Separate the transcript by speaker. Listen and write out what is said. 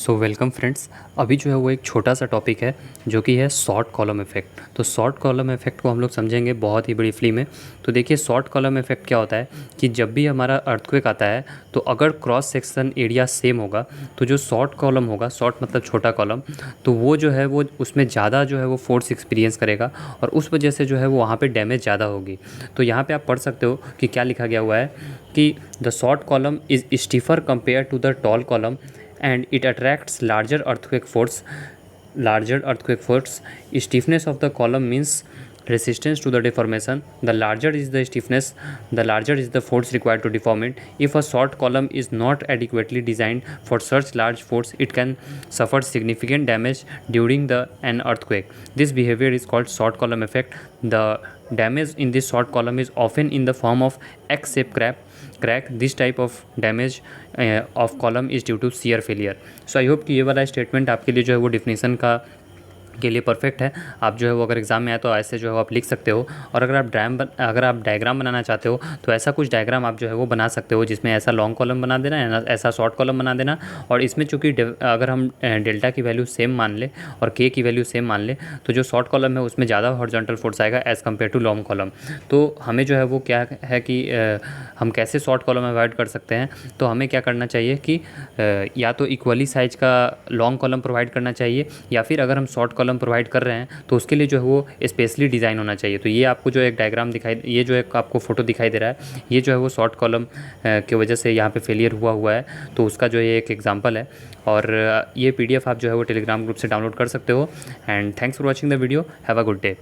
Speaker 1: So welcome friends. अभी जो है वो एक छोटा सा टॉपिक है जो कि है शॉर्ट कॉलम इफ़ेक्ट। तो शॉर्ट कॉलम इफ़ेक्ट को हम लोग समझेंगे बहुत ही ब्रीफली में। तो देखिए शॉर्ट कॉलम इफ़ेक्ट क्या होता है कि जब भी हमारा अर्थक्वेक आता है तो अगर क्रॉस सेक्शन एरिया सेम होगा तो जो शॉर्ट कॉलम होगा, शॉर्ट मतलब छोटा कॉलम, तो वो जो है वो उसमें ज़्यादा जो है वो फोर्स एक्सपीरियंस करेगा और उस वजह से जो है वो वहाँ पे डैमेज ज़्यादा होगी। तो यहाँ पे आप पढ़ सकते हो कि क्या लिखा गया हुआ है कि the short column is stiffer compare to the tall column and it attracts larger earthquake force. Stiffness of the column means resistance to the deformation. The larger is the stiffness, the larger is the force required to deform it. If a short column is not adequately designed for such large force, it can suffer significant damage during an earthquake. This behavior is called short column effect. The damage in this short column is often in the form of X-shaped crack. This type of damage of column is due to shear failure. So I hope कि ये वाला statement आपके लिए जो है वो definition का के लिए परफेक्ट है। आप जो है वो अगर एग्ज़ाम में आए तो ऐसे जो है आप लिख सकते हो। और अगर आप डायग्राम बनाना चाहते हो तो ऐसा कुछ डायग्राम आप जो है वो बना सकते हो जिसमें ऐसा लॉन्ग कॉलम बना देना है, ऐसा शॉर्ट कॉलम बना देना। और इसमें चूँकि अगर हम डेल्टा की वैल्यू सेम मान ले और के की वैल्यू सेम मान ले तो जो शॉर्ट कॉलम है उसमें ज़्यादा हॉरिजॉन्टल फोर्स आएगा as compare to long column. तो हमें जो है वो क्या है कि हम कैसे शॉर्ट कॉलम अवॉइड कर सकते हैं। तो हमें क्या करना चाहिए कि या तो इक्वली साइज का लॉन्ग कॉलम प्रोवाइड करना चाहिए या फिर अगर हम शॉर्ट कॉलम प्रोवाइड कर रहे हैं तो उसके लिए जो है वो स्पेशली डिज़ाइन होना चाहिए। तो ये आपको जो एक डायग्राम ये जो एक आपको फ़ोटो दिखाई दे रहा है, ये जो है वो शॉर्ट कॉलम की वजह से यहाँ पे फेलियर हुआ है। तो उसका जो ये एक एग्जांपल है और ये PDF आप जो है वो टेलीग्राम ग्रुप से डाउनलोड कर सकते हो। And thanks for watching the video. Have a good day.